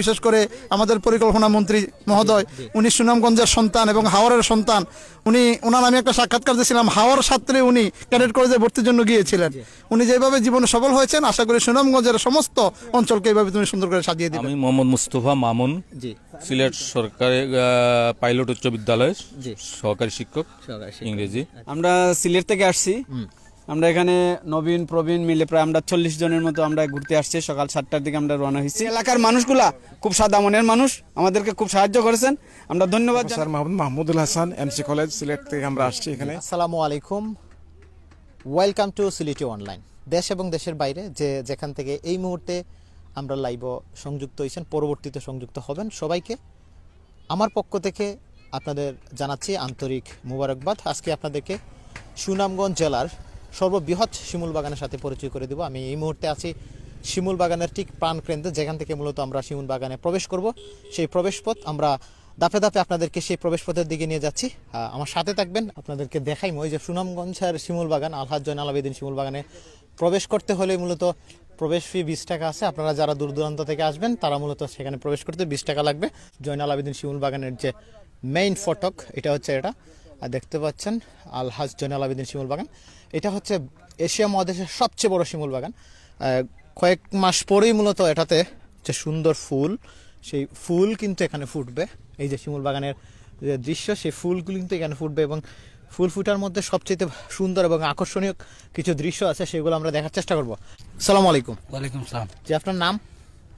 বিশেষ করে আমাদের পরিকল্পনা মন্ত্রী মহোদয়, উনি সুনামগঞ্জের সন্তান এবং হাওরের সন্তান। ওনার আমি একটা সাক্ষাৎকার দিয়েছিলাম, হাওর ছাত্রে উনি ক্যাডেট কলেজে ভর্তির জন্য গিয়েছিলেন। উনি যেভাবে জীবনে সফল হয়েছেন, আশা করি সুনামগঞ্জের সমস্ত অঞ্চলকে এইভাবে তুমি সুন্দর করে সাজিয়ে দিবে। আমি মোহাম্মদ মুস্তফা মামুন, সিলেট সরকারি পাইলট উচ্চ বিদ্যালয়ের সহকারী শিক্ষক ইংরেজি। আমরা সিলেট থেকে আসছি। আমরা এখানে নবীন প্রবীণ মিলে প্রায় আমরা 40 জনের মতো আমরা ঘুরতে আসছি। সকাল 7টার দিকে আমরা রওনা হয়েছি। এলাকার মানুষগুলা খুব সাদা মনের মানুষ, আমাদেরকে খুব সাহায্য করেছেন, আমরা ধন্যবাদ। Sir Mahmudul Hasan, MC college, Sylhet থেকে আমরা আসছি এখানে। আসসালামু আলাইকুম, ওয়েলকাম টু সিলেটি অনলাইন। দেশ এবং দেশের বাইরে যেখান থেকে এই মুহূর্তে আমরা লাইভ সংযুক্ত হয়েছেন, পরবর্তীতে সংযুক্ত হবেন, সবাইকে আমার পক্ষ থেকে আপনাদের জানাচ্ছি আন্তরিক মুবারকবাদ। আজকে আপনাদেরকে সুনামগঞ্জ জেলার সর্ববৃহৎ শিমুল বাগানের সাথে পরিচয় করে দেব। আমি এই মুহূর্তে আছি শিমুল বাগানের ঠিক প্রাণকেন্দ্রে, যেখান থেকে মূলত আমরা শিমুল বাগানে প্রবেশ করব। সেই প্রবেশ পথ আমরা ধাপে ধাপে আপনাদেরকে সেই প্রবেশ পথের দিকে নিয়ে যাচ্ছি। আমার সাথে থাকবেন, আপনাদেরকে দেখাইম ওই যে সুনামগঞ্জের শিমুল বাগান, আলহাজ জয়নাল আবেদিন শিমুল বাগানে প্রবেশ করতে হলে মূলত প্রবেশ ফি 20 টাকা আছে। আপনারা যারা দূর দূরান্ত থেকে আসবেন তারা মূলত সেখানে প্রবেশ করতে 20 টাকা লাগবে। জয়নাল আবেদিন শিমুল বাগানের যে মেইন ফটক, এটা হচ্ছে এটা দেখতে পাচ্ছেন, আলহাজ জয়নাল আবেদিন শিমুল বাগান। এটা হচ্ছে এশিয়া মহাদেশের সবচেয়ে বড় শিমুল বাগান। কয়েক মাস পরেই মূলত এটাতে যে সুন্দর ফুল, সেই ফুল কিন্তু এখানে ফুটবে। এই যে শিমুল বাগানের যে দৃশ্য, সেই ফুলগুলো কিন্তু এখানে ফুটবে এবং ফুল ফুটার মধ্যে সবচেয়ে সুন্দর এবং আকর্ষণীয় কিছু দৃশ্য আছে, সেগুলো আমরা দেখার চেষ্টা করব। আসসালামু আলাইকুম। ওয়ালাইকুম সালাম। যে আপনার নাম?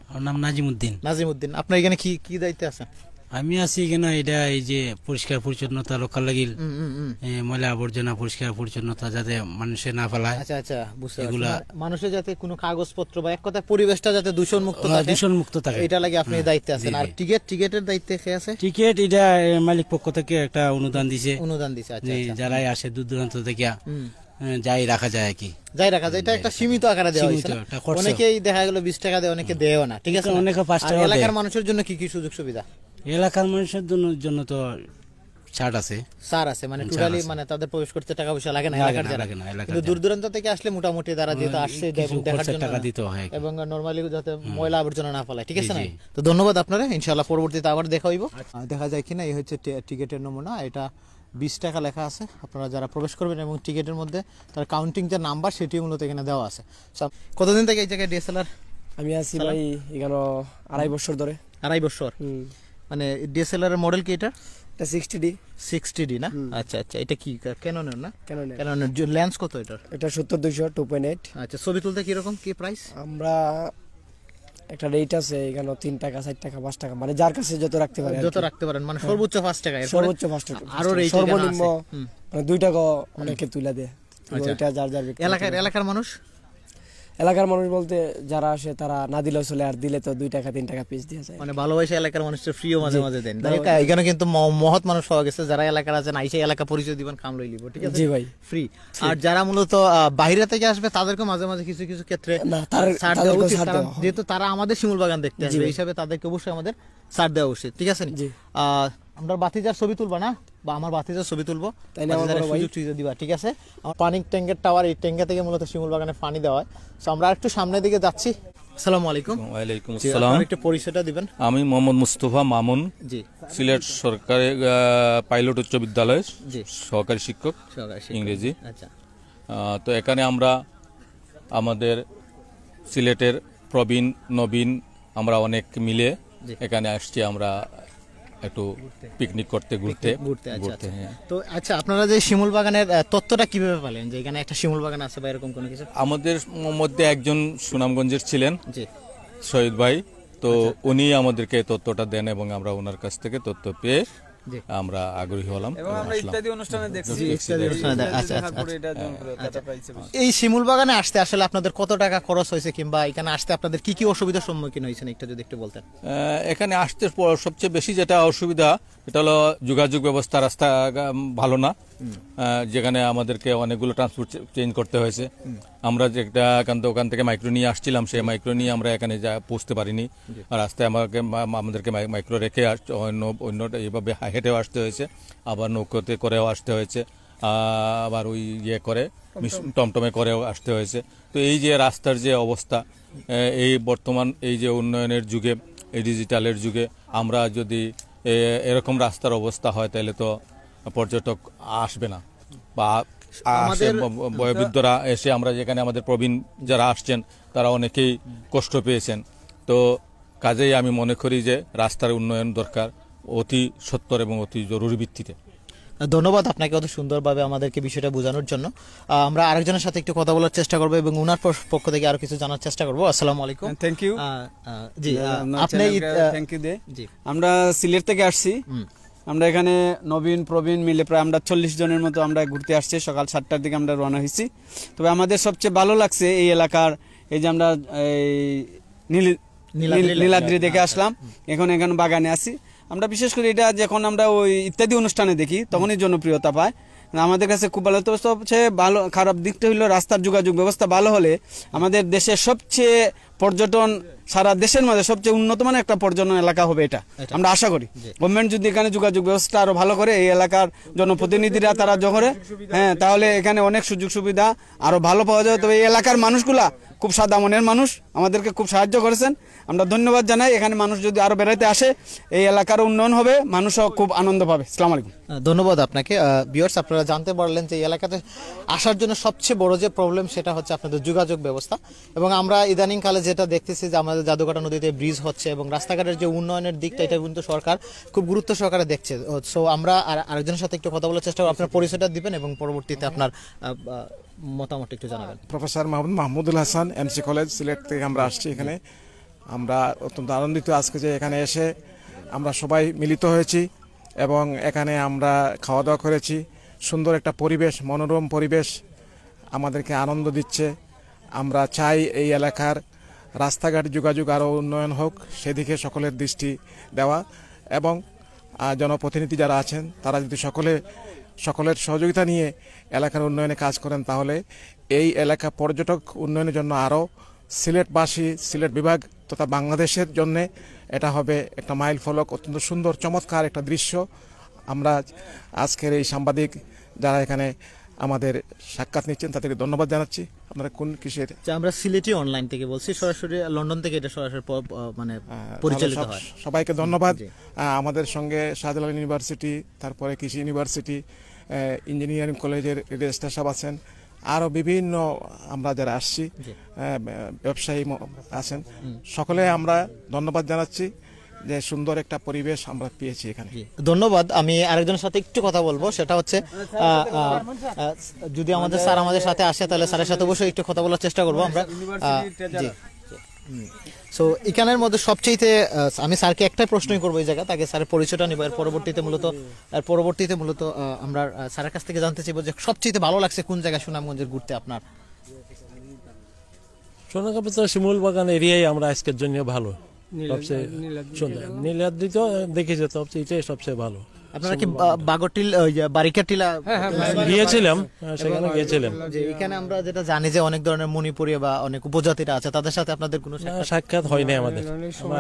আমার নাম নাজিমউদ্দিন। নাজিমউদ্দিন, আপনার এখানে কি দায়িত্বে আছেন? আমি আছি এখানে এটা এই যে পরিষ্কার পরিচ্ছন্নতা রক্ষার লাগিল, ময়লা আবর্জনা পরিষ্কার পরিচ্ছন্নতা যাতে মানুষে না ফেলায়। আচ্ছা আচ্ছা, বুঝতে এগুলা মানুষের যাতে কোনো কাগজপত্র বা এক কথা পরিবেশটা যাতে দূষণ মুক্ত থাকে, এটা লাগে আপনি দায়িত্বে আছেন। আর টিকেটের দায়িত্বে কে আছে? টিকেট এটা মালিক পক্ষ থেকে একটা অনুদান দিছে। আচ্ছা, যারাই আসে দূর দূরান্ত থেকে যাই রাখা যায় কি, যাই রাখা যায়। এটা একটা সীমিত আকারে দেওয়া হয়েছে। অনেকেই দেখা গেল 20 টাকা দেয়, অনেকে দেয়ও না, ঠিক আছে। অনেকে 5 টাকা। এলাকার মানুষের জন্য কি কি সুযোগ সুবিধা? এলাকার মানুষের জন্য তো ছাড় আছে, মানে টোটালি মানে তাদের প্রবেশ করতে টাকা পয়সা লাগে না এলাকার যারা। কিন্তু দূর দূরান্ত থেকে আসলে মোটামুটি তারা যেহেতু আসছে দেখার জন্য টাকা দিতে হয় এবং নরমালি যাতে ময়লা আবর্জনা না ফেলায়, ঠিক আছে না? তো ধন্যবাদ আপনারা, ইনশাআল্লাহ পরবর্তীতে আবার দেখা হইব। দেখা যায় কিনা, এই হচ্ছে টিকেটের নমুনা। এটা 20 টাকা লেখা আছে। আপনারা যারা প্রবেশ করবেন এবং টিকেটের মধ্যে তার কাউন্টিং যে নাম্বার, সেটি মূলত এখানে দেওয়া আছে। কতদিন থেকে এই জায়গায় ডিএসএলআর? আমি আছি ভাই এখানে 2.5 বছর ধরে। 2.5 বছর? মানে ডিএসএলআর এর মডেল কি এটা? এটা 60D না? আচ্ছা আচ্ছা, এটা কি ক্যাননের না? ক্যাননের লেন্স কত এটার? এটা 70-200 2.8। আচ্ছা, ছবি তুলতে কি রকম কি প্রাইস? আমরা একটা রেট আছে এখানে 3 টাকা 4 টাকা 5 টাকা, মানে যার কাছে যত রাখতে পারেন, মানে সর্বোচ্চ 5 টাকা। সর্বোচ্চ 5 টাকা, আরো রেট সর্বনিম্ন মানে 2 টাকা অনেকে তুলে দেয়। এটা যার এলাকার মানুষ বলতে যারা আসে তারা না দিলেও চলে, আর দিলে তো 2 টাকা 3 টাকা পিস দিয়ে যায়। মানে ভালোবাসা এলাকার মানুষের ফ্রিও মাঝে মাঝে দেন। এখানে কিন্তু মহৎ মানুষ পাওয়া গেছে, যারা এলাকার আছেন আইসা এলাকা পরিচয় দিবেন, কাম লই লিব, ঠিক আছে? জি ভাই, ফ্রি। আর যারা মূলত বাইরে থেকে আসবে তাদেরকে মাঝে মাঝে কিছু কিছু ক্ষেত্রে ছাড় দেওয়া উচিত, যেহেতু তারা আমাদের শিমুল বাগান দেখতে আসবে, এই হিসাবে তাদেরকে অবশ্যই আমাদের ছাড় দেওয়া উচিত, ঠিক আছে? আমরা বাতিজার ছবি তুলবা না, বা আমার বাতিজার ছবি তুলবো, তাইলে আমাদের সুযোগ সুবিধা দিবা, ঠিক আছে? পানি ট্যাঙ্কের টাওয়ার, এই ট্যাঙ্কা থেকে মূলত শিমুল বাগানে পানি দেওয়া হয়। সো আমরা একটু সামনের দিকে যাচ্ছি। আসসালামু আলাইকুম। ওয়ালাইকুম আসসালাম। একটু পরিচয়টা দিবেন। আমি মোহাম্মদ মুস্তফা মামুন, সিলেট সরকারি পাইলট উচ্চ বিদ্যালয়ের সহকারী শিক্ষক ইংরেজি। আচ্ছা, তো এখানে আমরা আমাদের সিলেটের প্রবীণ নবীন আমরা অনেক মিলে এখানে আসছি, আমরা একটু পিকনিক করতে ঘুরতে। তো আচ্ছা, আপনারা যে শিমুল বাগানের তথ্যটা কিভাবে পেলেন যে এখানে একটা শিমুল বাগান আছে বা এরকম কোনো কিছু? আমাদের মধ্যে একজন সুনামগঞ্জের ছিলেন, শহীদ ভাই, তো উনি আমাদেরকে তথ্যটা দেন এবং আমরা ওনার কাছ থেকে তথ্য পেয়ে আমরা আগ্রহী হলাম। এই শিমুল বাগানে আসতে আসলে আপনাদের কত টাকা খরচ হয়েছে, কিংবা এখানে আসতে আপনাদের কি কি অসুবিধার সম্মুখীন হয়েছেন, এটা যদি একটু বলতেন। এখানে আসতে সবচেয়ে বেশি যেটা অসুবিধা, এটা হলো যোগাযোগ ব্যবস্থা, রাস্তা ভালো না, যেখানে আমাদেরকে অনেকগুলো ট্রান্সপোর্ট চেঞ্জ করতে হয়েছে। আমরা যেটা ওখান থেকে মাইক্রো নিয়ে আসছিলাম, সেই মাইক্রো নিয়ে আমরা এখানে পৌঁছতে পারিনি। রাস্তায় আমাদেরকে মাইক্রো রেখে অন্য এইভাবে হেঁটেও আসতে হয়েছে, আবার নৌকোতে করেও আসতে হয়েছে, আবার ওই করে টমটমে করেও আসতে হয়েছে। তো এই যে রাস্তার যে অবস্থা, এই বর্তমান এই যে উন্নয়নের যুগে এই ডিজিটালের যুগে আমরা যদি এরকম রাস্তার অবস্থা হয় তাহলে তো পর্যটক আসবে না, বা বয়োবৃদ্ধরা এসে আমরা যেখানে আমাদের প্রবীণ যারা আসছেন তারা অনেকেই কষ্ট পেয়েছেন। তো কাজেই আমি মনে করি যে রাস্তার উন্নয়ন দরকার অতি সত্বর এবং অতি জরুরি ভিত্তিতে। ধন্যবাদ আপনাকে অত সুন্দরভাবে আমাদেরকে বিষয়টা বোঝানোর জন্য। আমরা আরেকজনের সাথে একটু কথা বলার চেষ্টা করবো এবং ওনার পক্ষ থেকে আরো কিছু জানার চেষ্টা করবো। আসসালামু আলাইকুম। Thank you. জি, আপনি থ্যাংক ইউ। আমরা সিলেট থেকে আসছি। আমরা এখানে নবীন প্রবীণ মিলে প্রায় আমরা 40 জনের মতো আমরা ঘুরতে আসছি। সকাল 7টার দিকে আমরা রওনা হয়েছি। তবে আমাদের সবচেয়ে ভালো লাগছে এই এলাকার এই যে আমরা নীলাদ্রি দেখে আসলাম, এখন এখানে বাগানে আছি আমরা। বিশেষ করে এটা যখন আমরা ওই ইত্যাদি অনুষ্ঠানে দেখি তখনই জনপ্রিয়তা পায়, আমাদের কাছে খুব ভালো। তবে সবচেয়ে ভালো খারাপ দিকটা হলো রাস্তার যোগাযোগ ব্যবস্থা ভালো হলে আমাদের দেশের সবচেয়ে পর্যটন সারা দেশের মধ্যে সবচেয়ে উন্নত মানের একটা পর্যটন এলাকা হবে এটা আমরা আশা করি। গভর্নমেন্ট যদি এখানে যোগাযোগ ব্যবস্থা আরো ভালো করে, এই এলাকার জনপ্রতিনিধিরা তারা করে, হ্যাঁ, তাহলে এখানে অনেক সুযোগ সুবিধা আরো ভালো পাওয়া যাবে। তবে এই এলাকার মানুষগুলা খুব সাদা মনের মানুষ, আমাদেরকে খুব সাহায্য করেছেন, আমরা ধন্যবাদ জানাই। এখানে মানুষ যদি আরো বেড়াইতে আসে এই এলাকার উন্নয়ন হবে, মানুষও খুব আনন্দ পাবে। আসসালামু আলাইকুম। ধন্যবাদ আপনাকে। ভিউয়ার্স, আপনারা জানতে পারলেন যে এই এলাকাতে আসার জন্য সবচেয়ে বড় যে প্রবলেম সেটা হচ্ছে আপনাদের যোগাযোগ ব্যবস্থা। এবং আমরা ইদানিং কালে যেটা দেখতেছি যে আমাদের জাদুকাটা নদীতে ব্রিজ হচ্ছে এবং রাস্তাঘাটের যে উন্নয়নের দিকটা এটা কিন্তু সরকার খুব গুরুত্ব সহকারে দেখছে। সো আমরা আরেকজনের সাথে একটু কথা বলার চেষ্টা করব। আপনার পরিচয়টা দিবেন এবং পরবর্তীতে আপনার মতামত একটু জানাবেন। Professor Mahmudul Hasan, MC college, Sylhet থেকে আমরা আসছি এখানে। আমরা অত্যন্ত আনন্দিত আজকে যে এখানে এসে আমরা সবাই মিলিত হয়েছি এবং এখানে আমরা খাওয়া দাওয়া করেছি। সুন্দর একটা পরিবেশ, মনোরম পরিবেশ আমাদেরকে আনন্দ দিচ্ছে। আমরা চাই এই এলাকার রাস্তাঘাট যোগাযোগ আরও উন্নয়ন হোক, সেদিকে সকলের দৃষ্টি দেওয়া এবং জনপ্রতিনিধি যারা আছেন তারা যদি সকলের সহযোগিতা নিয়ে এলাকার উন্নয়নে কাজ করেন তাহলে এই এলাকা পর্যটক উন্নয়নের জন্য আরও সিলেটবাসী, সিলেট বিভাগ তথা বাংলাদেশের জন্যে এটা হবে একটা মাইল ফলক, অত্যন্ত সুন্দর চমৎকার একটা দৃশ্য। আমরা আজকের এই সাংবাদিক যারা এখানে আমাদের সাক্ষাৎ নিচ্ছেন তাদেরকে ধন্যবাদ জানাচ্ছি। আপনারা কোন কিসের? আমরা সিলেটি অনলাইন থেকে বলছি, সরাসরি লন্ডন থেকে এটা সরাসরি মানে পরিচালিত হয়। সবাইকে ধন্যবাদ। আমাদের সঙ্গে শাহজালাল ইউনিভার্সিটি, তারপরে কৃষি ইউনিভার্সিটি, ইঞ্জিনিয়ারিং কলেজের রেজিস্ট্রার সাহেব আছেন, আরও বিভিন্ন আমরা যারা আসছি ব্যবসায়ী আছেন, সকলে আমরা ধন্যবাদ জানাচ্ছি যে সুন্দর একটা পরিবেশ আমরা পেয়েছি এখানে। ধন্যবাদ। আমি আরেকজনের সাথে একটু কথা বলবো, সেটা হচ্ছে যদি আমাদের স্যার আমাদের সাথে আসে তাহলে স্যারের সাথে অবশ্যই একটু কথা বলার চেষ্টা করবো আমরা। জি, সো এখানের মধ্যে সবচেয়ে আমি স্যারকে একটাই প্রশ্নই করবো এই জায়গা, তাকে স্যারের পরিচয়টা নিব। এর পরবর্তীতে মূলত আমরা স্যারের কাছ থেকে জানতে চাইবো যে সবচেয়ে ভালো লাগছে কোন জায়গায় সুনামগঞ্জের ঘুরতে আপনার? সোনাকাপি তো শিমুল বাগান এরিয়াই আমরা আজকের জন্য ভালো, সবচেয়ে সুন্দর। নীলাদ্রি তো দেখেছি, এটাই সবচেয়ে ভালো। আপনারা কি বাগরটিল বারিকাটিলা গিয়েছিলাম? সেখানে গিয়েছিলাম। এখানে আমরা যেটা জানি যে অনেক ধরনের মণিপুরি বা অনেক উপজাতিরা আছে, তাদের সাথে আপনাদের কোনো সাক্ষাৎ হয়নি আমাদের,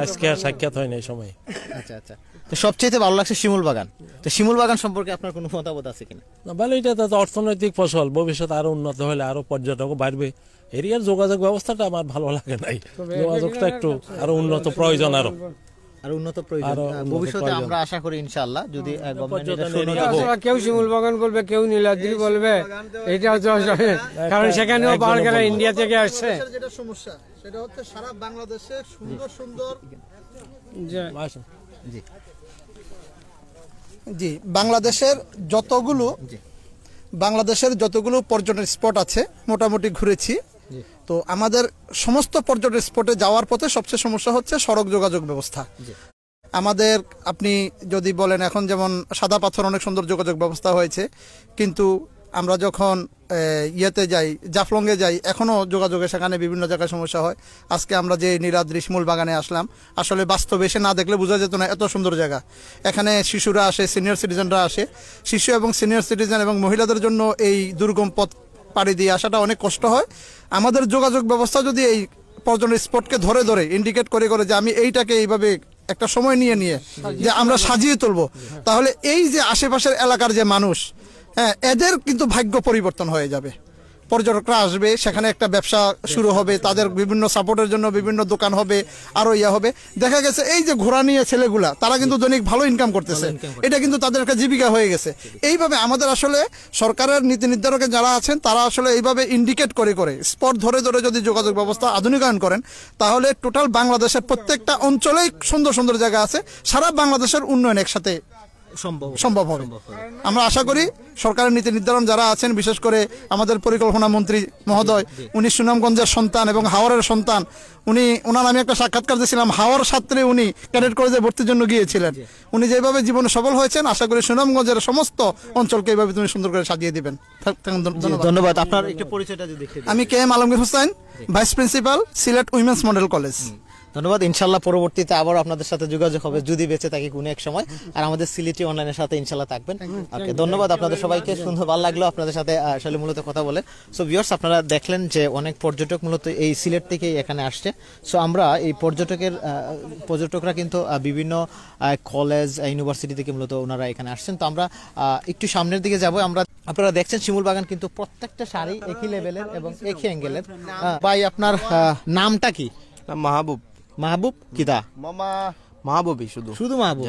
আজকে আর সাক্ষাৎ হয়নি এই সময়। আচ্ছা আচ্ছা। তো সবচেয়ে ভালো লাগছে শিমুল বাগান। তো শিমুল বাগান সম্পর্কে আপনার কোনো মতামত আছে কিনা? ভালো, এটা তো অর্থনৈতিক ফসল, ভবিষ্যৎ আরো উন্নত হলে আরো পর্যটক বাড়বে। এরিয়ার যোগাযোগ ব্যবস্থাটা আমার ভালো লাগে নাই, যোগাযোগটা একটু আরো উন্নত প্রয়োজন, আরো উন্নত প্রয়োজন। ভবিষ্যতে আমরা আশা করি ইনশাআল্লাহ যদি কেউ শিমুল বাগান বলবে, কেউ নীলাদ্রি বলবে, এটা কারণ সেখানেও বাঙালিরা ইন্ডিয়া থেকে আসছে। যেটা সমস্যা সেটা হচ্ছে সারা বাংলাদেশে সুন্দর সুন্দর জি বাংলাদেশের যতগুলো পর্যটন স্পট আছে মোটামুটি ঘুরেছি। তো আমাদের সমস্ত পর্যটন স্পটে যাওয়ার পথে সবচেয়ে সমস্যা হচ্ছে সড়ক যোগাযোগ ব্যবস্থা। আমাদের আপনি যদি বলেন এখন যেমন সাদা পাথর অনেক সুন্দর যোগাযোগ ব্যবস্থা হয়েছে, কিন্তু আমরা যখন ইয়েতে যাই, জাফলংয়ে যাই, এখনও যোগাযোগের সেখানে বিভিন্ন জায়গায় সমস্যা হয়। আজকে আমরা যে নীলাদ্রি শিমুল বাগানে আসলাম, আসলে বাস্তবে এসে না দেখলে বোঝা যেত না এত সুন্দর জায়গা। এখানে শিশুরা আসে, সিনিয়র সিটিজেনরা আসে। শিশু এবং সিনিয়র সিটিজেন এবং মহিলাদের জন্য এই দুর্গম পথ পাড়ি দিয়ে আসাটা অনেক কষ্ট হয়। আমাদের যোগাযোগ ব্যবস্থা যদি এই পর্যটন স্পটকে ধরে ধরে ইন্ডিকেট করে যে আমি এইটাকে এইভাবে একটা সময় নিয়ে যে আমরা সাজিয়ে তুলবো, তাহলে এই যে আশেপাশের এলাকার যে মানুষ, হ্যাঁ, এদের কিন্তু ভাগ্য পরিবর্তন হয়ে যাবে। পর্যটকরা আসবে, সেখানে একটা ব্যবসা শুরু হবে, তাদের বিভিন্ন সাপোর্টের জন্য বিভিন্ন দোকান হবে, আরো ইয়া হবে। দেখা গেছে এই যে ঘোড়া নিয়ে ছেলেগুলা তারা কিন্তু দৈনিক ভালো ইনকাম করতেছে, এটা কিন্তু তাদের একটা জীবিকা হয়ে গেছে। এইভাবে আমাদের আসলে সরকারের নীতি নির্ধারকে যারা আছেন তারা আসলে এইভাবে ইন্ডিকেট করে করে স্পট ধরে ধরে যদি যোগাযোগ ব্যবস্থা আধুনিকায়ন করেন, তাহলে টোটাল বাংলাদেশের প্রত্যেকটা অঞ্চলেই সুন্দর সুন্দর জায়গা আছে, সারা বাংলাদেশের উন্নয়ন একসাথে সম্ভব হবে। আমরা আশা করি সরকারের নীতি নির্ধারণ যারা আছেন, বিশেষ করে আমাদের পরিকল্পনা মন্ত্রী মহোদয়, উনি সুনামগঞ্জের সন্তান এবং হাওরের সন্তান। ওনার আমি একটা সাক্ষাৎকার দিয়েছিলাম, হাওর ছাত্রে উনি ক্যাডেট কলেজে ভর্তির জন্য গিয়েছিলেন। উনি যেভাবে জীবনে সফল হয়েছেন, আশা করি সুনামগঞ্জের সমস্ত অঞ্চলকে এইভাবে তুমি সুন্দর করে সাজিয়ে দিবেন। ধন্যবাদ। আপনার একটু পরিচয়টা যদি দেখে দিন। আমি KM Alamgir Hossain, vice principal, Sylhet women's model college. ধন্যবাদ। ইনশাল্লাহ পরবর্তীতে আবার আপনাদের সাথে যোগাযোগ হবে যদি বেঁচে থাকি কোনো এক সময়, আর আমাদের সিলেটি অনলাইনের সাথে ইনশাল্লাহ থাকবেন। ওকে, ধন্যবাদ আপনাদের সবাইকে। সুন্দর ভালো লাগলো আপনাদের সাথে আসলে মূলত কথা বলে। সো ভিউয়ার্স, আপনারা দেখলেন যে অনেক পর্যটক মূলত এই সিলেট থেকেই এখানে আসছে। সো আমরা এই পর্যটকরা কিন্তু বিভিন্ন কলেজ ইউনিভার্সিটি থেকে মূলত ওনারা এখানে আসছেন। তো আমরা একটু সামনের দিকে যাব। আপনারা দেখছেন শিমুল বাগান কিন্তু প্রত্যেকটা শাড়ি একই লেভেলের এবং একই অ্যাঙ্গেলের। ভাই, আপনার নামটা কি? মাহবুব। মাহবুব কিদা? মাহবুবই শুধু মাহবুব।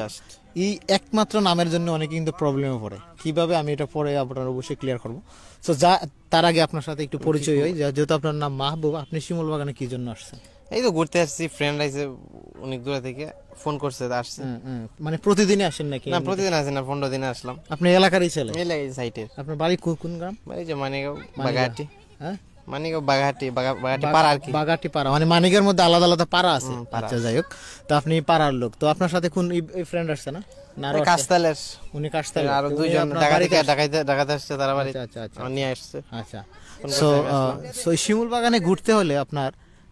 এই একমাত্র নামের জন্য অনেকে কিন্তু প্রবলেমে পড়ে। কিভাবে, আমি এটা পরে আপনার অবশ্যই ক্লিয়ার করবো। সো তার আগে আপনার সাথে একটু পরিচয় হই। যেহেতু আপনার নাম মাহবুব, আপনি শিমুল বাগানে কি জন্য আসছেন? এই তো ঘুরতে আসছি, ফ্রেন্ড আইছে অনেক দূর থেকে, ফোন করছে আসছে। মানে প্রতিদিনই আসেন নাকি? না, প্রতিদিন আসেন না, 15 দিনে আসলাম। আপনি এলাকারই ছেলে? এলাকার সাইটের। আপনার বাড়ি কোন গ্রাম? এই যে মানিগাঁও বাগাহাটি। হ্যাঁ, মানিগাঁও বাগাহাটি পাড়া আর কি। বাগাহাটি পাড়া মানে মানিকের মধ্যে আলাদা আলাদা পাড়া আছে। আচ্ছা, যাই হোক। তো আপনি পাড়ার লোক। তো আপনার সাথে কোন ফ্রেন্ড আসছে না? কাস্তালের। উনি কাস্তালের। আর দুইজন ঢাকাতে আসছে, তারা বাড়ি নিয়ে আসছে। আচ্ছা, সো শিমুল বাগানে ঘুরতে হলে আপনার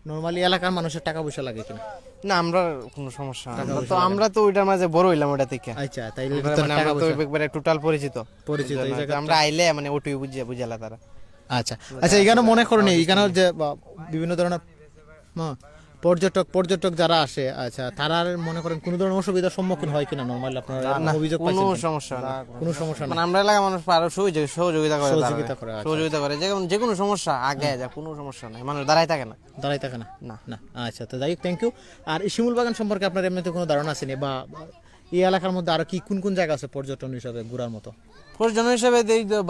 নরমালি এলাকার মানুষের টাকা পয়সা লাগে কিনা? না, আমরা কোনো সমস্যা না। আমরা তো ওইটার মাঝে বড় হইলাম ওটা থেকে। আচ্ছা, তাইলে আমরা তো একবারে টোটাল পরিচিত। এই জায়গা আমরা আইলে মানে ওটুই বুঝালা তারা। আচ্ছা, এখানে মনে করেন এখানে যে বিভিন্ন ধরনের পর্যটক যারা আসে, আচ্ছা, তারা মনে করেন কোন ধরনের অসুবিধার সম্মুখীন হয় কিনা? নরমালি আপনারা অভিযোগ পাচ্ছেন? কোনো সমস্যা না। মানে আমরা এলাকার মানুষ আরো সহযোগিতা করে যে কোনো সমস্যা আগে যায়, কোনো সমস্যা নাই, মানুষ দাঁড়ায় থাকে না। না। আচ্ছা, তো যাই হোক, থ্যাংক ইউ। আর এই শিমুল বাগান সম্পর্কে আপনার এমনিতে কোনো ধারণা আছে বা এই এলাকার মধ্যে আরো কি কোন জায়গা আছে পর্যটন হিসাবে ঘোরার মতো? পর্যটন হিসাবে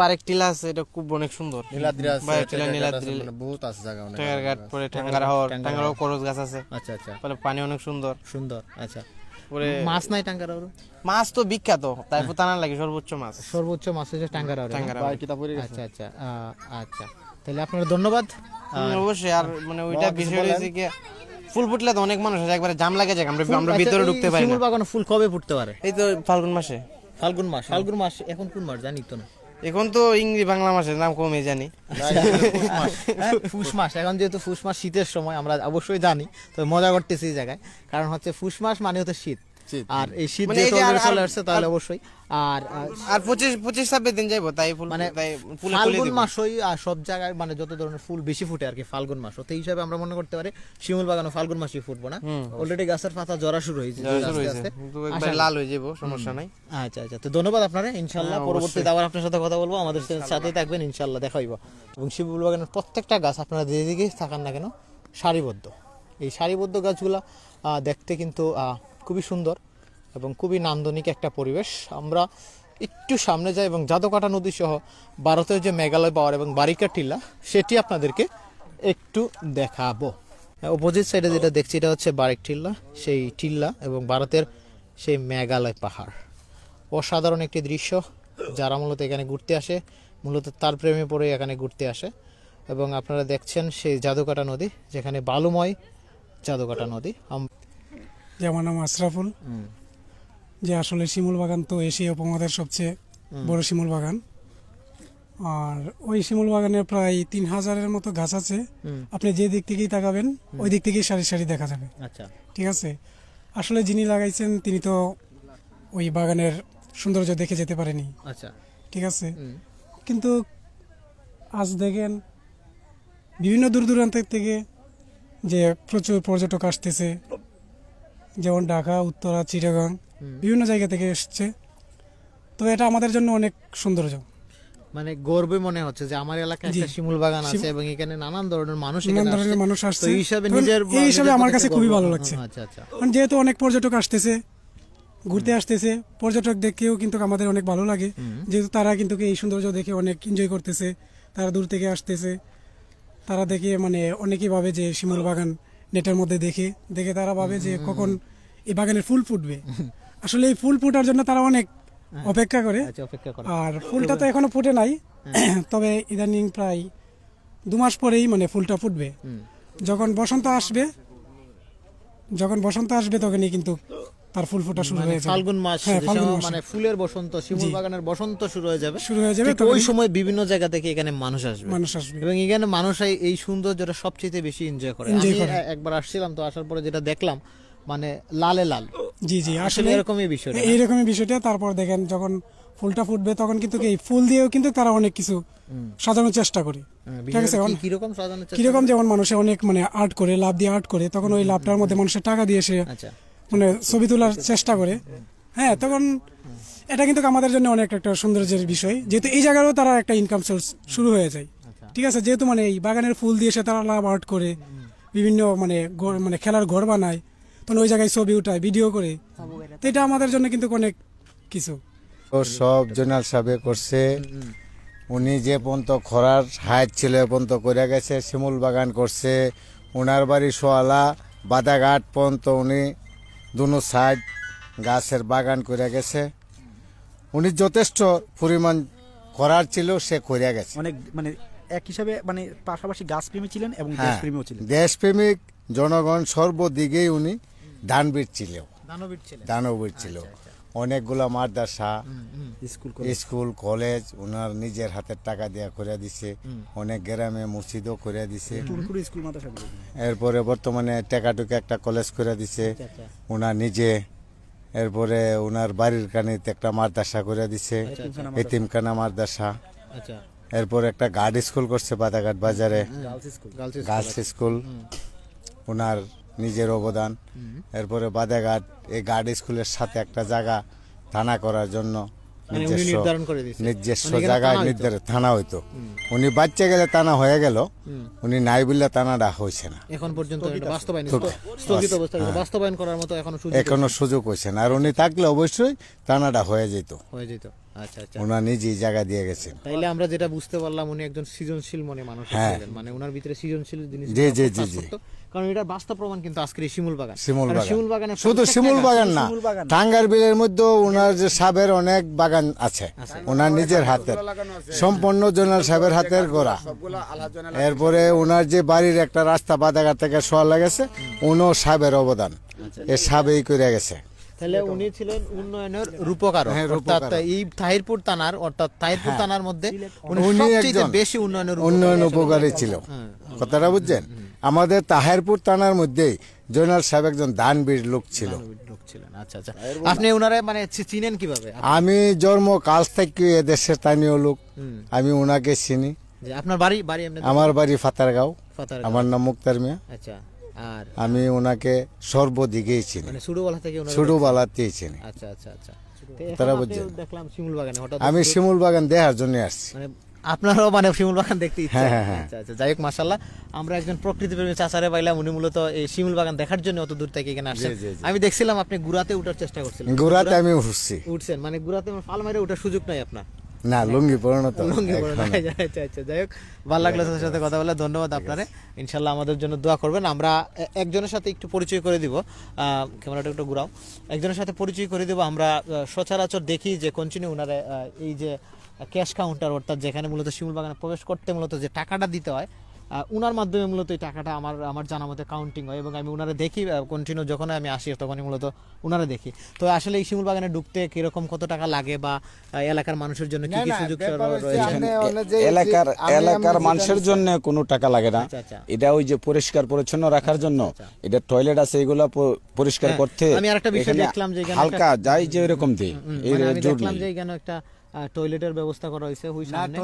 বারেক টিলা আছে, এটা খুব অনেক সুন্দর। নীলাদ্রি আছে, বহুত আছে জায়গা, অনেক টেঙ্গারঘাট, পরে টাঙ্গারহাওর করজ গাছ আছে। আচ্ছা, পরে পানি অনেক সুন্দর। আচ্ছা, পরে মাছ নাই টাঙ্গারহাওর? মাছ তো বিখ্যাত, তারপর টানার লাগে সর্বোচ্চ মাছ হচ্ছে টাঙ্গারহাওর। আচ্ছা, তাহলে আপনার ধন্যবাদ। অবশ্যই। আর মানে ওইটা বিষয় হয়েছে কি, ফুল ফুটলে তো অনেক মানুষ একবারে জাম লাগে যায়, আমরা ভিতরে ঢুকতে পারি না। শিমুল বাগানে ফুল কবে ফুটতে পারে? এই তো ফাল্গুন মাসে। ফাল্গুন মাস এখন কোন মাস জানি তো না। এখন তো ইংরেজি বাংলা মাসের নাম কমে জানি। ফুস মাস। এখন যেহেতু ফুস মাস, শীতের সময়, আমরা অবশ্যই জানি, তো মজা করতেছি এই জায়গায়। কারণ হচ্ছে ফুস মাস মানে হচ্ছে শীত, আর এই শীত চলে আসছে, তাহলে অবশ্যই। আর 25-26 দিন যাইবো, তাই ফুল মানে ফাল্গুন মাসই সব জায়গায় মানে যত ধরনের ফুল বেশি ফুটে আর কি ফাল্গুন মাস। তো এই হিসাবে আমরা মনে করতে পারি শিমুল বাগানও ফাল্গুন মাসই ফুটবো না। অলরেডি গাছের পাতা জরা শুরু হয়েছে, লাল হয়ে যাবো, সমস্যা নাই। আচ্ছা, তো ধন্যবাদ আপনারা। ইনশাল্লাহ পরবর্তীতে আবার আপনার সাথে কথা বলবো, আমাদের সাথেই থাকবেন, ইনশাল্লাহ দেখা হইব। এবং শিমুল বাগানের প্রত্যেকটা গাছ আপনারা যেদিকে থাকান না কেন সারিবদ্ধ। এই সারিবদ্ধ গাছগুলা দেখতে কিন্তু খুবই সুন্দর এবং খুবই নান্দনিক একটা পরিবেশ। আমরা একটু সামনে যাই এবং জাদুকাটা নদী সহ ভারতের যে মেঘালয় পাওয়ার এবং বারিকা টিলা, সেটি আপনাদেরকে একটু দেখাবো। অপোজিট সাইডে যেটা দেখছি, এটা হচ্ছে বারিক টিল্লা, সেই টিল্লা এবং ভারতের সেই মেঘালয় পাহাড়। অসাধারণ একটি দৃশ্য। যারা মূলত এখানে ঘুরতে আসে, মূলত তার প্রেমে পড়ে এখানে ঘুরতে আসে। এবং আপনারা দেখছেন সেই জাদুকাটা নদী, যেখানে বালুময় জাদুকাটা নদী। আমার নাম আশরাফুল। যে আসলে শিমুল বাগান তো এশিয়া উপমহাদেশের সবচেয়ে বড় শিমুল বাগান। আর ওই শিমুল বাগানের প্রায় 3000-এর মতো গাছ আছে। আপনি যে দিক থেকেই তাকাবেন ওই দিক থেকেই সারি সারি দেখা যাবে। আচ্ছা, ঠিক আছে। আসলে যিনি লাগাইছেন তিনি তো ওই বাগানের সৌন্দর্য দেখে যেতে পারেনি। আচ্ছা, ঠিক আছে। কিন্তু আজ দেখেন বিভিন্ন দূর দূরান্ত থেকে যে প্রচুর পর্যটক আসতেছে, যেমন ঢাকা, উত্তরা, চিটাগাং, বিভিন্ন জায়গা থেকে এসছে। তো এটা আমাদের জন্য অনেক সৌন্দর্য। মানে গর্বে মনে হচ্ছে যে আমার এলাকায় একটা শিমুল বাগান আছে এবং এখানে নানান ধরনের মানুষ আসছে। এই হিসাবে আমার কাছে খুবই ভালো লাগছে। আচ্ছা আচ্ছা, যেহেতু অনেক পর্যটক আসতেছে, ঘুরতে আসতেছে, পর্যটক দেখেও কিন্তু আমাদের অনেক ভালো লাগে, যেহেতু তারা কিন্তু এই সৌন্দর্য দেখে অনেক এনজয় করতেছে, তারা দূর থেকে আসতেছে, তারা দেখে মানে অনেকেই ভাবে যে শিমুল বাগান নেটের মধ্যে দেখে তারা ভাবে যে কখন এই বাগানের ফুল ফুটবে। আসলে এই ফুল ফোটার জন্য তারা অনেক অপেক্ষা করে, আর ফুলটা তো এখনো ফুটে নাই, তবে ইদানিং প্রায় 2 মাস পরেই মানে ফুলটা ফুটবে। যখন বসন্ত আসবে তখনই কিন্তু তার ফুল ফোটা শুরু হয়ে যাবে। ফাল্গুন মাস মানে ফুলের বসন্ত, শিমুল বাগানের বসন্ত শুরু হয়ে যাবে। ওই সময় বিভিন্ন জায়গা থেকে এখানে মানুষ আসবে এবং এখানে মানুষ এই সৌন্দর্যটা সবচেয়ে বেশি এনজয় করে। আমি একবার আসছিলাম, তো আসার পরে যেটা দেখলাম মানে লালে লাল। জি আসলে এইরকমই বিষয়টা। তারপর দেখেন যখন ফুলটা ফুটবে তখন কিন্তু এই ফুল দিয়েও কিন্তু তারা অনেক কিছু সাজানোর চেষ্টা করে। ঠিক আছে, কিরকম যেমন মানুষে অনেক মানে আর্ট করে, লাভ দিয়ে আর্ট করে, তখন ওই লাভটার মধ্যে মানুষের টাকা দিয়ে সে মানে ছবি তোলার চেষ্টা করে। হ্যাঁ, তখন এটা কিন্তু আমাদের জন্য অনেক একটা সৌন্দর্যের বিষয়, যেহেতু এই জায়গারও তারা একটা ইনকাম সোর্স শুরু হয়ে যায়। ঠিক আছে, যেহেতু মানে এই বাগানের ফুল দিয়ে সে তারা লাভ আর্ট করে, বিভিন্ন মানে খেলার ঘর বানায়, তখন ওই জায়গায় ছবি উঠায়, ভিডিও করে, তো এটা আমাদের জন্য কিন্তু অনেক কিছু। ও সব জোনাল সাহেব করছে, উনি যে পর্যন্ত খরার হায়াত ছিল এ পর্যন্ত করে গেছে, শিমুল বাগান করছে, ওনার বাড়ি সোয়ালা বাদাঘাট পর্যন্ত উনি দুনো সাইড গাছের বাগান করে গেছে। উনি যথেষ্ট পরিমাণ করার ছিল, সে করে গেছে অনেক, মানে এক হিসাবে মানে পাশাপাশি গাছপ্রেমী ছিলেন এবং দেশপ্রেমীও ছিলেন। দেশপ্রেমিক, জনগণ সর্বদিকেই উনি দানবীর ছিল। অনেকগুলা মাদ্রাসা, স্কুল, কলেজ ওনার নিজের হাতের টাকা দিয়ে করে দিছে, অনেক গ্রামে মসজিদও করে দিছে। এরপরে বর্তমানে টেকাটুকে একটা কলেজ করে দিছে ওনার নিজে। এরপরে ওনার বাড়ির কানিতে একটা মাদ্রাসা করে দিছে, এতিমখানা মাদ্রাসা। এরপর একটা গার্ড স্কুল করছে বাদাঘাট বাজারে, গার্লস স্কুল, ওনার নিজের অবদান। এরপরে বাদাঘাট এই গার্ড স্কুলের সাথে একটা জায়গা থানা করার জন্য নিজস্ব জায়গায় থানা হইতো। উনি বাচ্চা গেলে থানা হয়ে গেল, উনি নাই বললে থানাটা হয়েছে না এখন পর্যন্ত, বাস্তবায়ন করার মতো এখনো সুযোগ হয়েছে না। আর উনি থাকলে অবশ্যই থানাটা হয়ে যেত। আচ্ছা আচ্ছা, ওনার নিজেই জায়গা দিয়ে গেছেন। তাইলে আমরা যেটা বুঝতে পারলাম, উনি একজন সৃজনশীল মনে মানুষ ছিলেন, মানে ওনার ভিতরে সৃজনশীল জিনিস। জি, কারণ এটা বাস্তব প্রমাণ কিন্তু আজকের শিমুল বাগান। শুধু শিমুল বাগান না, টাঙ্গার বিলের মধ্যে ওনার যে সাবের অনেক বাগান আছে, ওনার নিজের হাতের, সম্পূর্ণ জোনাল সাহেবের হাতের গড়া। এরপরে ওনার যে বাড়ির একটা রাস্তা বাদাঘাট থেকে শোয়া লাগেছে, উনিও সাবের অবদান, এ সাবেই করে গেছে। তাহলে উনি ছিলেন উন্নয়নের রূপকার, অর্থাৎ এই তাহিরপুর থানার মধ্যে উনি সবচেয়ে বেশি উন্নয়ন উপকারী ছিল। কথাটা বুঝছেন? আমাদের তাহিরপুর থানার মধ্যেই জয়নাল সাহেব একজন দানবীর লোক ছিল। আচ্ছা আচ্ছা, আপনি ওনারে মানে চিনেন কিভাবে? আমি জন্ম কাল থেকে এদেশের স্থানীয় লোক, আমি ওনাকে চিনি। আপনার বাড়ি? আমার বাড়ি ফাতারগাঁও, আমার নাম মুক্তার মিয়া। আচ্ছা, আর আমি ওনাকে সর্বদিকেই চিনি, ছোটবেলাতেই চিনি। আচ্ছা আচ্ছা আচ্ছা, তারা বুঝছেন? দেখলাম শিমুল বাগানে, হঠাৎ আমি শিমুল বাগান দেখার জন্য আসছি। আপনারাও মানে শিমুল বাগান দেখতে ইচ্ছা? আচ্ছা আচ্ছা, যাই হোক, মাশাআল্লাহ, আমরা একজন প্রকৃতিপ্রেমী চাচারে পাইলাম, উনি মূলত এই শিমুল বাগান দেখার জন্য অত দূর থেকে এখানে আসছেন। আমি দেখছিলাম আপনি গুড়াতে উঠার চেষ্টা করছিলেন। গুড়াতে আমি উঠছেন? মানে গুড়াতে ফাল মারে ওঠার সুযোগ নাই আপনার? না, লুঙ্গি পরানো তো। আচ্ছা আচ্ছা, যাই হোক, ভালো লাগলো তার সাথে কথা বলে, ধন্যবাদ আপনারে। ইনশাল্লাহ আমাদের জন্য দোয়া করবেন। আমরা একজনের সাথে একটু পরিচয় করে দিব, ক্যামেরাটা একটু ঘুরাও, একজনের সাথে পরিচয় করে দিব। আমরা সচরাচর দেখি যে কন্টিনিউ ওনারা এই যে ক্যাশ কাউন্টার, অর্থাৎ যেখানে মূলত শিমুল বাগানে প্রবেশ করতে মূলত যে টাকাটা দিতে হয়, উনার মাধ্যমে মূলত এই টাকাটা আমার জানা মতে কাউন্টিং হয়, এবং আমি উনারা দেখি কন্টিনিউ, যখন আমি আসি তখনই মূলত উনারা দেখি। তো আসলে এই শিমুল বাগানে ঢুকতে কিরকম কত টাকা লাগে, বা এলাকার মানুষের জন্য কি কি সুযোগ রয়েছে? এলাকার মানুষের জন্য কোনো টাকা লাগে না, এটা ওই যে পরিষ্কার পরিচ্ছন্ন রাখার জন্য, এটা টয়লেট আছে, এগুলো পরিষ্কার করতে আমি আরেকটা বিষয় দেখলাম যে হালকা যাই যে এরকম দিই, আমি দেখলাম যে এখানে একটা টয়লেটের ব্যবস্থা করা হয়েছে ওই সামনে,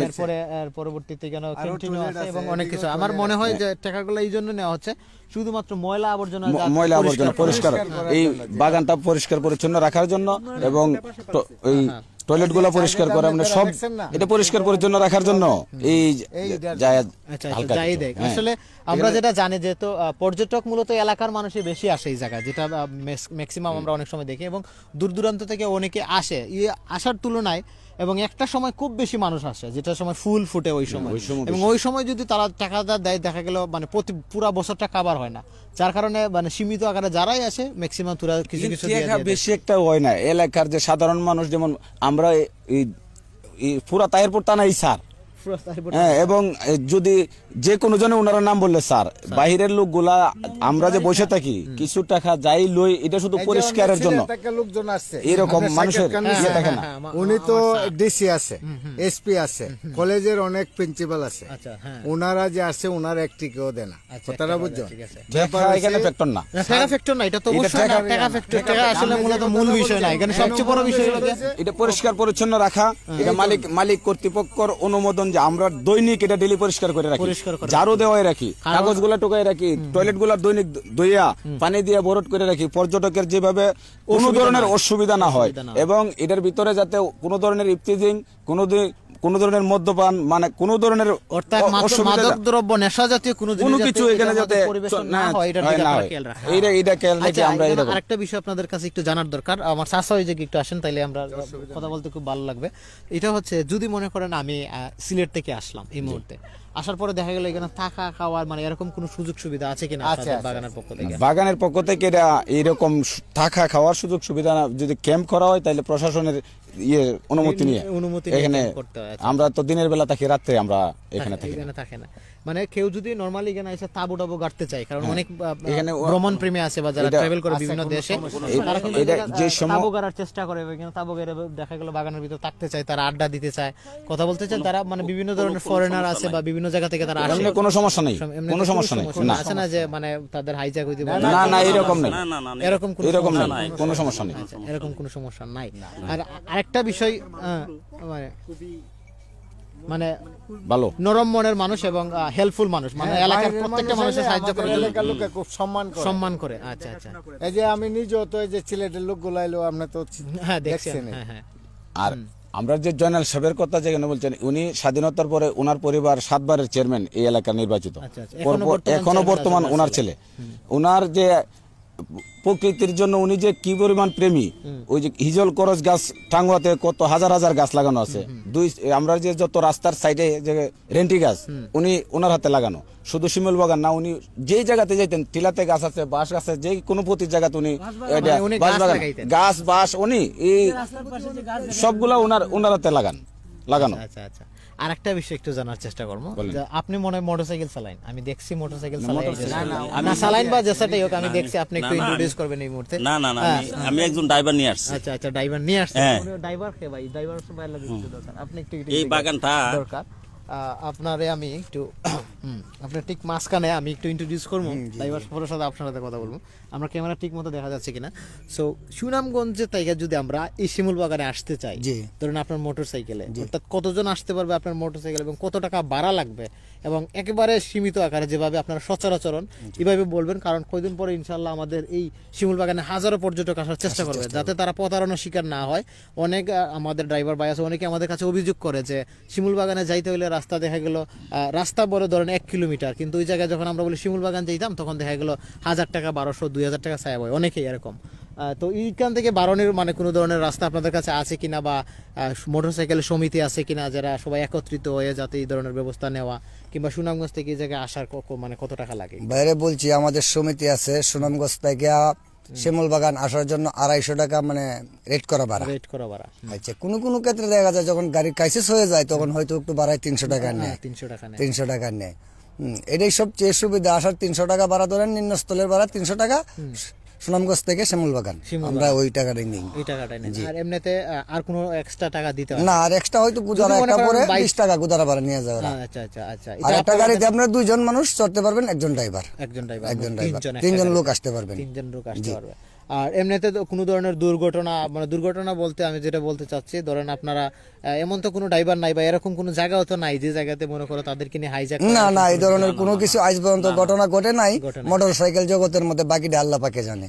এরপরে পরবর্তীতে কেন কন্টিনিউ আছে এবং অনেক কিছু। আমার মনে হয় যে টাকাগুলো এই জন্য নেওয়া হচ্ছে শুধুমাত্র ময়লা আবর্জনা পরিষ্কার, এই বাগানটা পরিষ্কার পরিচ্ছন্ন রাখার জন্য, এবং ওই টয়লেট গুলা পরিষ্কার করে আমরা সব এটা পরিষ্কার পরিচ্ছন্ন রাখার জন্য এই জায়েদ আসলে আমরা যেটা জানি যে তো পর্যটক মূলত এলাকার মানুষই বেশি আসে এই জায়গায়, যেটা ম্যাক্সিমাম আমরা অনেক সময় দেখি, এবং দূর দূরান্ত থেকে অনেকে আসে আসার তুলনায়, এবং একটা সময় খুব বেশি মানুষ আসে যেটা সময় ফুল ফুটে ওই সময়, এবং ওই সময় যদি তারা টাকাটা দেয় দেখা গেল মানে পুরা বছরটা কাভার হয় না, যার কারণে মানে সীমিত আকারে যারাই আসে ম্যাক্সিমাম তোরা কিছু কিছু বেশি একটা হয় না। এলাকার যে সাধারণ মানুষ, যেমন আমরা পুরা তাহিরপুর থানায় স্যার, হ্যাঁ, এবং যদি যে কোনো জনে ওনারা নাম বললে স্যার, বাহিরের লোকগুলা আমরা যে বসে থাকি কিছু টাকা যাই লই, এটা শুধু পরিষ্কারের জন্য লোকজন আসছে এরকম মানুষের থাকে না। উনি তো ডিসি আছে, এসপি আছে, কলেজের অনেক প্রিন্সিপাল আছে, ওনারা যে আসছে ওনার একটি কেউ দেয় না, কথাটা বুঝছো? এখানে ফ্যাক্টর না, টাকা ফ্যাক্টর না, এটা তো অবশ্যই না, টাকা ফ্যাক্টর, টাকা আসলে মূলত মূল বিষয় না, এখানে সবচেয়ে বড় বিষয় হলো এটা পরিষ্কার পরিচ্ছন্ন রাখা। এটা মালিক কর্তৃপক্ষের অনুমোদন যে আমরা দৈনিক এটা ডেলি পরিষ্কার করে রাখি, ঝাড়ু দেওয়াই রাখি, কাগজ গুলা টোকাই রাখি, টয়লেট গুলা দৈনিক ধুইয়া পানি দিয়ে ভরট করে রাখি, পর্যটকের যেভাবে কোনো ধরনের অসুবিধা না হয়, এবং এটার ভিতরে যাতে কোনো ধরনের ইফতিজিং, কোনো ধরনের মদ্যপান, মানে কোনো ধরনের মাদক দ্রব্য নেশা জাতীয় কোনো কিছু এখানে যাতে না হয়, এটা খেয়াল রাখি আমরা। আরেকটা বিষয় আপনাদের কাছে একটু জানার দরকার, আমার চাচা ওই যে একটু আসেন, তাইলে আমরা কথা বলতে খুব ভালো লাগবে। এটা হচ্ছে যদি মনে করেন আমি সিলেট থেকে আসলাম এই মুহূর্তে, আসার পরে দেখা গেল এখানে থাকা খাওয়ার মানে এরকম কোনো সুযোগ সুবিধা আছে কিনা বাগানের পক্ষ থেকে? বাগানের পক্ষ থেকে এটা এইরকম থাকা খাওয়ার সুযোগ সুবিধা যদি ক্যাম্প করা হয় তাহলে প্রশাসনের অনুমতি নিয়ে এখানে আমরা তো দিনের বেলা থাকি, রাত্রে আমরা এখানে থাকি না। মানে কেউ যদি নরমালি এখানে এসে তাবু টাবু গাড়তে চায়, কারণ অনেক এখানে ভ্রমণ প্রেমী আছে বা যারা ট্রাভেল করে বিভিন্ন দেশে, তাবু গাড়ার চেষ্টা করে, এখানে তাবু গেড়ে দেখা গেল বাগানের ভিতর থাকতে চায়, তারা আড্ডা দিতে চায়, কথা বলতে চায়, তারা মানে বিভিন্ন ধরনের ফরেনার আছে বা বিভিন্ন জায়গা থেকে তারা আসে, কোনো সমস্যা নেই, কোনো সমস্যা নেই, আছে না যে মানে তাদের হাইজ্যাক হইতে পারে, না এরকম নেই, এরকম কোনো সমস্যা নেই, এরকম কোনো সমস্যা নাই। আর আরেকটা বিষয় মানে ভালো নরম মনের মানুষ এবং হেল্পফুল মানুষ, মানে এলাকার প্রত্যেকটা মানুষের সাহায্য করে, এলাকার লোকে খুব সম্মান করে। আচ্ছা আচ্ছা, এই যে আমি নিজেও তো এই যে সিলেটের লোকগুলো এলো, আপনি তো দেখছেন। আর আমরা যে জয়নাল সাহেবের কথা যেখানে বলছেন, উনি স্বাধীনতার পরে ওনার পরিবার 7 বারের চেয়ারম্যান এই এলাকার নির্বাচিত, এখনো বর্তমান ওনার ছেলে। ওনার যে প্রকৃতির জন্য উনি যে কি পরিমাণ প্রেমী, ওই যে হিজল করজ গাছ টাঙ্গুয়াতে কত হাজার হাজার গাছ লাগানো আছে, আমরা যে যত রাস্তার সাইডে যে রেন্টি গাছ উনি ওনার হাতে লাগানো, শুধু শিমুল বাগান না, উনি যেই জায়গাতে যাইতেন টিলাতে গাছ আছে, বাঁশ গাছ আছে, যে কোনো প্রতি জায়গাতে উনি গাছ বাঁশ উনি এই সবগুলা ওনার হাতে লাগানো। আচ্ছা আচ্ছা, আর একটা বিষয় একটু জানার চেষ্টা করবো, আপনি মনে হয় মোটরসাইকেল চালান, আমি দেখছি মোটরসাইকেল চালান বা যেটাই হোক, আমি দেখছি আপনি একটু ইন্ট্রোডিউস করবেন এই মুহূর্তে। না না আমি একজন ড্রাইভার নিয়ে আসছি। আচ্ছা আচ্ছা, ড্রাইভার নিয়ে আসছেন, ড্রাইভার কে ভাই? ড্রাইভার সবাই লাগে দরকার, আপনি একটু এই বাগানটা দরকার আপনারে আমি একটু আপনার ঠিক মাঝখানে আমি একটু ইন্ট্রোডিউস করবো, ড্রাইভার সবার সাথে আপনার সাথে কথা বলবো, আমরা ক্যামেরা ঠিক মতো দেখা যাচ্ছে কিনা। সো সুনামগঞ্জের তাইকা যদি আমরা এই শিমুল বাগানে আসতে চাই, ধরুন আপনার মোটর সাইকেলে, অর্থাৎ কতজন আসতে পারবে আপনার মোটর সাইকেল এবং কত টাকা ভাড়া লাগবে, এবং একেবারে সীমিত আকারে যেভাবে আপনারা সচরাচরণ এইভাবে বলবেন, কারণ কয়দিন পরে ইনশাল্লাহ আমাদের এই শিমুল বাগানে হাজারো পর্যটক আসার চেষ্টা করবে, যাতে তারা প্রতারণার শিকার না হয়। অনেক আমাদের ড্রাইভার ভাই আছে, অনেকে আমাদের কাছে অভিযোগ করে যে শিমুল বাগানে যাইতে হলে রাস্তা দেখা গেল, রাস্তা বড় ধরেন 1 কিলোমিটার, কিন্তু ওই জায়গায় যখন আমরা বলি শিমুল বাগান যাইতাম তখন দেখা গেল 1000 টাকা 1200 2000 টাকা চাই হয়, অনেকেই এরকম। তো এইখান থেকে বারণের মানে কোনো ধরনের রাস্তা আপনাদের কাছে আছে কিনা, বা মোটরসাইকেল সমিতি আছে কিনা যারা সবাই একত্রিত হয়ে যাতে এই ধরনের ব্যবস্থা নেওয়া, কিংবা সুনামগঞ্জ থেকে এই জায়গায় আসার মানে কত টাকা লাগে? বাইরে বলছি, আমাদের সমিতি আছে সুনামগঞ্জ থেকে শিমুল বাগান আসার জন্য 250 টাকা মানে রেট করা ভাড়া। আচ্ছা, কোনো ক্ষেত্রে দেখা যায় যখন গাড়ির ক্রাইসিস হয়ে যায় তখন হয়তো একটু বাড়ায় 300 টাকা নেয়, 300 টাকা নেয়। এটাই সবচেয়ে সুবিধা, আসার 300 টাকা ভাড়া ধরেন, নিম্নস্থলের ভাড়া 300 টাকা, সুনামগঞ্জ থেকে শিমুল বাগান আমরা ওই টাকাটাই নিই। আর এমনিতে আর কোনো এক্সট্রা টাকা দিতে হয় না? আর এক্সট্রা হয়তো গুজারা একটা পরে 20 টাকা গুজারা ভাড়া নিয়ে যাওয়া। আচ্ছা আচ্ছা আচ্ছা, আর একটা গাড়িতে আপনারা 2 জন মানুষ চড়তে পারবেন, একজন ড্রাইভার, 3 জন লোক আসতে পারবেন। আর এমনিতে তো কোনো ধরনের দুর্ঘটনা, মানে দুর্ঘটনা বলতে আমি যেটা বলতে চাচ্ছি, ধরেন আপনারা এমন তো কোনো ড্রাইভার নাই বা এরকম কোনো জায়গাও তো নাই যে জায়গাতে মনে করো তাদেরকে নিয়ে হাইজ্যাক, না এই ধরনের কোনো কিছু আজ পর্যন্ত ঘটনা ঘটে নাই মোটরসাইকেল জগতের মধ্যে, বাকিটা আল্লাহ পাকে জানে।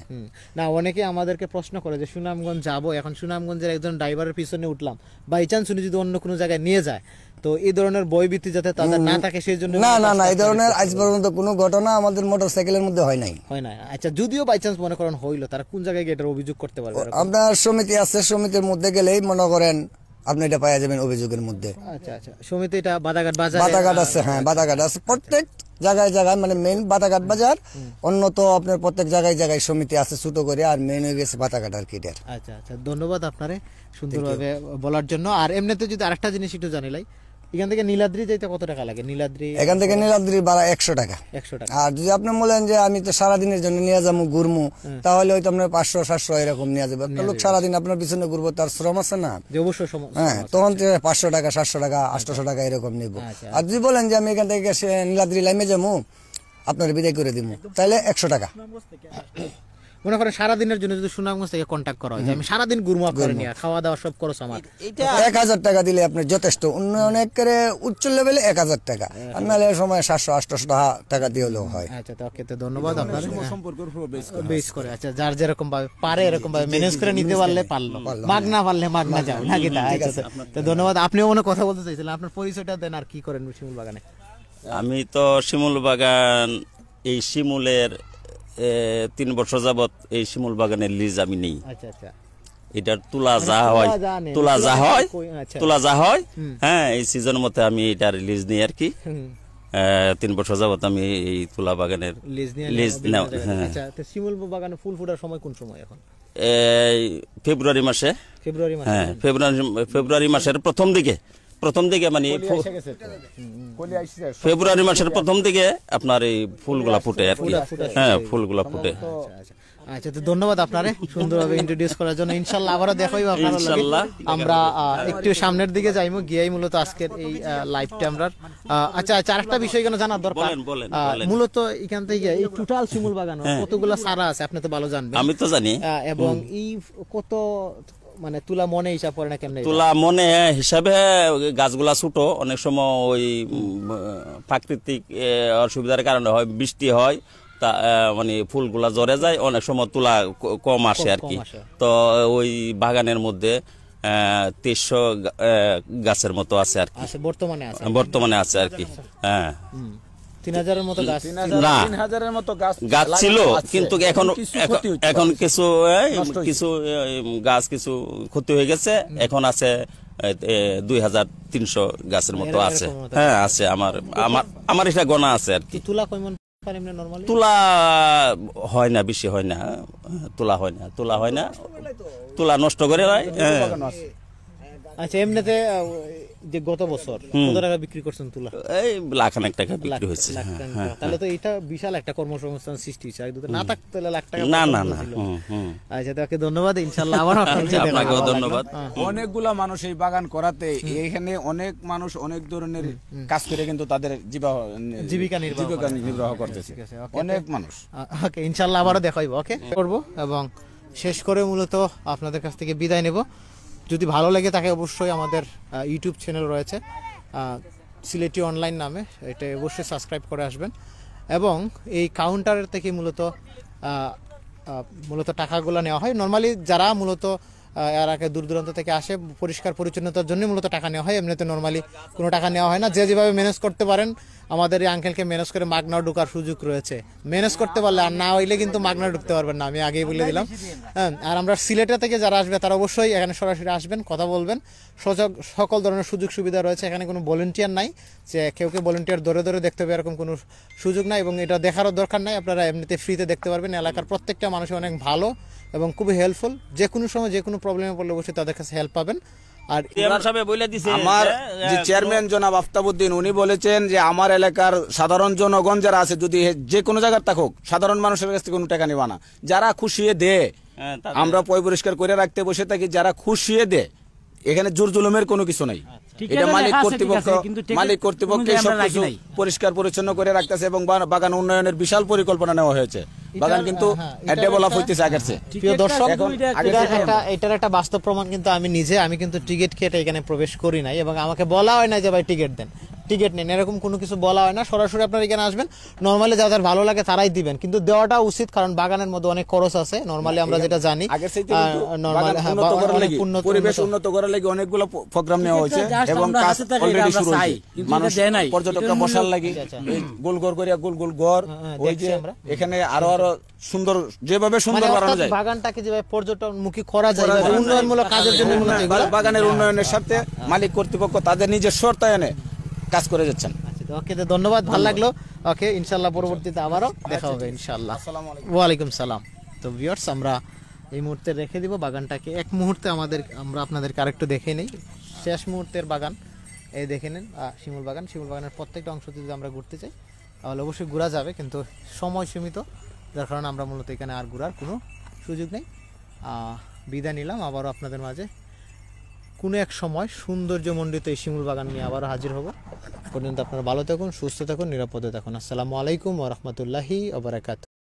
না অনেকে আমাদেরকে প্রশ্ন করে যে সুনামগঞ্জ যাবো, এখন সুনামগঞ্জের একজন ড্রাইভারের পিছনে উঠলাম, বাই চান্স উনি যদি অন্য কোনো জায়গায় নিয়ে যায়, তো এই ধরনের ভয়ভীতি যাতে তাদের না থাকে সেই জন্য। না এই ধরনের আজ পর্যন্ত কোনো ঘটনা আমাদের মোটরসাইকেলের মধ্যে হয় নাই। আচ্ছা, যদিও বাই চান্স মনে করেন হইলো, তারা কোন জায়গায় গিয়ে এটার অভিযোগ করতে পারবে? আপনার সমিতি আছে, সমিতির মধ্যে গেলেই মনে করেন আপনি এটা পাওয়া যাবেন অভিযোগের মধ্যে। আচ্ছা, সমিতি এটা বাদাঘাট বাজার, বাদাঘাট আছে, হ্যাঁ বাদাঘাট আছে প্রত্যেক জায়গায় মানে মেইন বাদাঘাট বাজার, অন্য তো আপনার প্রত্যেক জায়গায় সমিতি আছে ছোট করে, আর মেইন হয়ে গেছে বাদাঘাট আর কি। আচ্ছা, ধন্যবাদ আপনারে সুন্দরভাবে বলার জন্য। আর এমনিতে যদি আরেকটা জিনিস একটু জানিলাই, এখান থেকে নীলাদ্রি যাইতে কত টাকা লাগে? এখান থেকে নীলাদ্রি ভাড়া 100 টাকা। আর যদি আপনি বলেন যে আমি তো সারাদিনের জন্য নিয়ে যাবো ঘুরমু, তাহলে হয়তো আপনার 500-700 এরকম নিয়ে যাবে। একটা লোক সারাদিন আপনার পিছনে ঘুরবো, তার শ্রম আছে না, হ্যাঁ, তখন 500 টাকা 700 টাকা 800 টাকা এরকম নিব। আর যদি বলেন যে আমি এখান থেকে নীলাদ্রি লাইমে যাবো, আপনার বিদায় করে দিব, তাহলে 100 টাকা। মনে করেন সারাদিনের জন্য যদি সুনামগঞ্জ থেকে কন্ট্যাক্ট করা হয়, আমি সারাদিন ঘুরবো, খাওয়া দাওয়া সব খরচ আমার, 1000 টাকা দিলে আপনার যথেষ্ট। অনেক উচ্চ লেভেলে 1000 টাকা, আর নাহলে সময় 700-800 টাকা দিয়ে হলেও হয়। আচ্ছা, তো ধন্যবাদ আপনার বেস করে। আচ্ছা, যার যেরকম ভাবে পারে এরকম ভাবে ম্যানেজ করে নিতে পারলে পারলো, মাগনা পারলে মাগনা যাও নাকি। তো ধন্যবাদ। আপনিও মনে কথা বলতে চাইছিলেন, আপনার পরিচয়টা দেন আর কি করেন শিমুল বাগানে? আমি তো শিমুল বাগান, এই শিমুলের 3 বছর যাবত এই শিমুল বাগানের লিজ আমি নেই। আচ্ছা, এটার তোলা যা হয় হ্যাঁ, এই সিজন মতে আমি এটার লিজ নিই আর কি। 3 বছর যাবত আমি এই তুলা বাগানের লিজ নেওয়া। আচ্ছা, তো শিমুল বাগানে ফুল ফোটার সময় কোন সময় এখন? ফেব্রুয়ারি মাসে। হ্যাঁ, ফেব্রুয়ারি মাসের প্রথম দিকে মানে ফেব্রুয়ারি মাসের প্রথম দিকে আপনার এই ফুলগুলা ফুটে আর কি। হ্যাঁ, ফুলগুলা ফুটে। আচ্ছা, তো ধন্যবাদ আপনারে সুন্দরভাবে ইন্ট্রোডিউস করার জন্য। ইনশাআল্লাহ আবারও দেখাইবো আপনারা ইনশাআল্লাহ। আমরা একটু সামনের দিকে যাইমু, গিয়েই মূলত আজকের এই লাইভটা আমরা। আচ্ছা, আরেকটা বিষয় কেন জানার দরকার, মূলত এখান থেকে এই টোটাল শিমুল বাগান কতগুলো চারা আছে আপনি তো ভালো জানবেন। আমি তো জানি। এবং এই কত মানে তুলা মনে হিসাব করে না কেমনে? তুলা মনে হিসাবে গাছগুলা ছোট, অনেক সময় ওই প্রাকৃতিক অসুবিধার কারণে হয়, বৃষ্টি হয়, তা মানে ফুলগুলা ঝরে যায়, অনেক সময় তুলা কম আসে আর কি। তো ওই বাগানের মধ্যে 300 গাছের মতো আছে আর কি, বর্তমানে আছে আর কি। হ্যাঁ, 3000-এর মতো গাছ না, 3000-এর মতো গাছ ছিল, কিন্তু এখন কিছু গাছ কিছু ক্ষতি হয়ে গেছে। এখন আছে 2300 গাছের মতো আছে। হ্যাঁ, আছে। আমার এটা গোনা আছে আর কি। তুলা হয় না, বেশি হয় না, তুলা হয় না, তুলা নষ্ট করে হয়। আচ্ছা, এমনিতে যে গত বছর কত টাকা বিক্রি করছেন তুলা? এই লাখানেক টাকা বিক্রি হয়েছে। তাহলে তো এটা বিশাল একটা কর্মসংস্থান সৃষ্টি হয়েছে, না থাকতে লাখ টাকা না। আচ্ছা, তাকে ধন্যবাদ। ইনশাআল্লাহ আবার আপনাকেও ধন্যবাদ। অনেকগুলা মানুষ এই বাগান করাতে, এখানে অনেক মানুষ অনেক ধরনের কাজ করে কিন্তু তাদের জীবিকা নির্বাহ করতেছে, অনেক মানুষ। ওকে, ইনশাআল্লাহ আবারও দেখাইবো, ওকে করব। এবং শেষ করে মূলত আপনাদের কাছ থেকে বিদায় নেব। যদি ভালো লাগে তাকে অবশ্যই আমাদের ইউটিউব চ্যানেল রয়েছে সিলেটি অনলাইন নামে, এটা অবশ্যই সাবস্ক্রাইব করে আসবেন। এবং এই কাউন্টারের থেকে মূলত টাকাগুলো নেওয়া হয়। নর্মালি যারা মূলত এর আগে দূর দূরান্ত থেকে আসে, পরিষ্কার পরিচ্ছন্নতার জন্য মূলত টাকা নেওয়া হয়, এমনিতে নর্মালি কোনো টাকা নেওয়া হয় না। যে যেভাবে ম্যানেজ করতে পারেন, আমাদের এই আঙ্কেলকে ম্যানেজ করে মাগনা ঢোকার সুযোগ রয়েছে, ম্যানেজ করতে পারলে। আর না হইলে কিন্তু মাগনা ঢুকতে পারবেন না, আমি আগেই বলে দিলাম। হ্যাঁ, আর আমরা সিলেটে থেকে যারা আসবে তারা অবশ্যই এখানে সরাসরি আসবেন, কথা বলবেন। সকল ধরনের সুযোগ সুবিধা রয়েছে, এখানে কোনো ভলেন্টিয়ার নাই যে কেউ ভলেন্টিয়ার ধরে দেখতে হবে, এরকম কোনো সুযোগ নাই। এবং এটা দেখারও দরকার নাই, আপনারা এমনিতে ফ্রিতে দেখতে পারবেন। এলাকার প্রত্যেকটা মানুষ অনেক ভালো এবং খুবই হেল্পফুল, যে কোনো সময় যে কোনো প্রবলেমে পড়লে অবশ্যই তাদের কাছে হেল্প পাবেন। আর আমার যে চেয়ারম্যান জনাব আফতাবউদ্দিন, উনি বলেছেন যে আমার এলাকার সাধারণ জনগণ যারা আছে, যদি যে কোনো জায়গায় থাকুক, সাধারণ মানুষের কাছ থেকে কোনো টাকা নেবা না, যারা খুশিয়ে দেয়, আমরা পয় পরিষ্কার করে রাখতে বসে থাকি, যারা খুশিয়ে দেয় এখানে জোর জুলুমের কোনো কিছু নাই। এটা মালিক কর্তৃপক্ষ সবকিছু পরিষ্কার পরিচ্ছন্ন করে রাখতেছে এবং বাগান উন্নয়নের বিশাল পরিকল্পনা নেওয়া হয়েছে। বাগান কিন্তু ডেভেলপ হইতেছে আগের চেয়ে। প্রিয় দর্শক, এটার একটা বাস্তব প্রমাণ কিন্তু আমি কিন্তু টিকিট কেটে এখানে প্রবেশ করি নাই এবং আমাকে বলা হয় না যে ভাই টিকিট দেন, টিকিট নেন, এরকম কোনো কিছু বলা হয় না। সরাসরি আপনারা এখানে আসবেন, নরমালি যাদের ভালো লাগে তারাই দিবেন, কিন্তু দেওয়াটা উচিত, কারণ বাগানের মধ্যে অনেক খরচ আছে। নরমালি আমরা যেটা জানি পরিবেশ উন্নত করার লাগি অনেকগুলো প্রোগ্রাম নেওয়া হয়েছে এবং কাজ অলরেডি শুরু হয়েছে। মানুষ পর্যটকরা বসার লাগি গোল গোল করিয়া গোল গোল ঘর, ওই যে এখানে আরো সুন্দর, যেভাবে সুন্দর বানানো যায় বাগানটাকে যেভাবে পর্যটনমুখী করা যায় উন্নয়নমূলক কাজের জন্য বাগানের উন্নয়নের সাথে মালিক কর্তৃপক্ষ তাদের নিজের শর্তায়নে কাজ করে যাচ্ছেন। ওকে, ধন্যবাদ, ভালো লাগলো। ওকে, ইনশাআল্লাহ পরবর্তীতে আবারও দেখা হবে ইনশাআল্লাহ। ওয়ালাইকুম সালাম। তো ভিউয়ার্স, আমরা এই মুহূর্তে রেখে দিব বাগানটাকে। এক মুহূর্তে আমরা আপনাদেরকে আরেকটু দেখে নেই শেষ মুহূর্তের বাগান। এই দেখে নেন শিমুল বাগান। শিমুল বাগানের প্রত্যেকটা অংশতে যদি আমরা ঘুরতে চাই তাহলে অবশ্যই ঘোরা যাবে, কিন্তু সময় সীমিত, যার কারণে আমরা মূলত এখানে আর ঘোরার কোনো সুযোগ নেই। বিদায় নিলাম, আবারও আপনাদের মাঝে কোনো এক সময় সৌন্দর্যমণ্ডিত এই শিমুল বাগান নিয়ে আবারও হাজির হব। পর্যন্ত আপনারা ভালো থাকুন, সুস্থ থাকুন, নিরাপদে থাকুন। আসসালামু আলাইকুম ওয়া রাহমাতুল্লাহি ওয়া বারাকাতুহু।